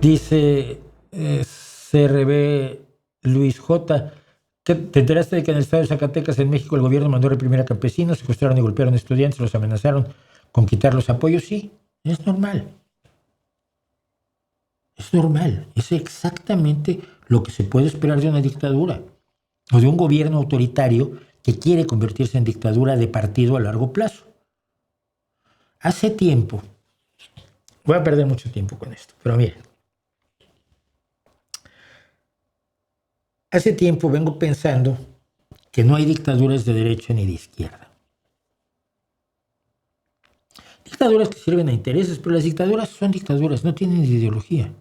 Dice CRB Luis J. ¿Te enteraste de que en el estado de Zacatecas, en México, el gobierno mandó a reprimir a campesinos, secuestraron y golpearon a estudiantes, los amenazaron con quitar los apoyos? Sí, es normal. Es normal. Es exactamente lo que se puede esperar de una dictadura o de un gobierno autoritario que quiere convertirse en dictadura de partido a largo plazo. Hace tiempo, voy a perder mucho tiempo con esto, pero miren, hace tiempo vengo pensando que no hay dictaduras de derecha ni de izquierda. Dictaduras que sirven a intereses, pero las dictaduras son dictaduras, no tienen ideología.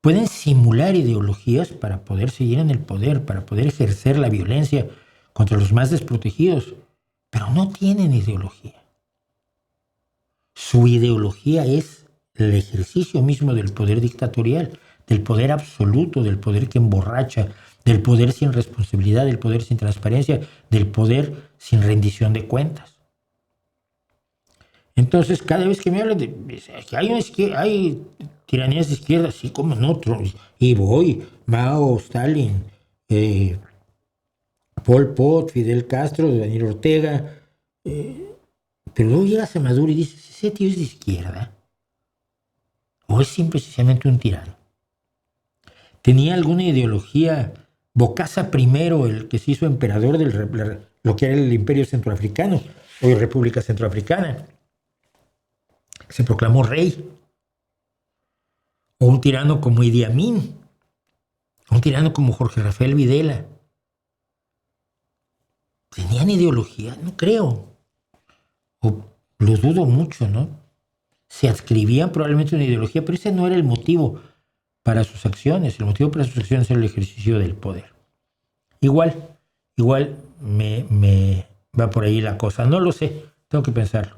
Pueden simular ideologías para poder seguir en el poder, para poder ejercer la violencia contra los más desprotegidos, pero no tienen ideología. Su ideología es el ejercicio mismo del poder dictatorial, del poder absoluto, del poder que emborracha, del poder sin responsabilidad, del poder sin transparencia, del poder sin rendición de cuentas. Entonces, cada vez que me hablan de que hay tiranías de izquierda, sí, como no, y voy, Mao, Stalin, Pol Pot, Fidel Castro, Daniel Ortega, pero luego llegas a Maduro y dices, ¿ese tío es de izquierda? ¿O es simplemente un tirano? ¿Tenía alguna ideología? Bokassa I, el que se hizo emperador de lo que era el Imperio Centroafricano, hoy República Centroafricana, se proclamó rey. O un tirano como Idi Amin, un tirano como Jorge Rafael Videla. ¿Tenían ideología? No creo. O lo dudo mucho, ¿no? Se adscribían probablemente una ideología, pero ese no era el motivo para sus acciones. El motivo para sus acciones era el ejercicio del poder. Igual me va por ahí la cosa. No lo sé, tengo que pensarlo.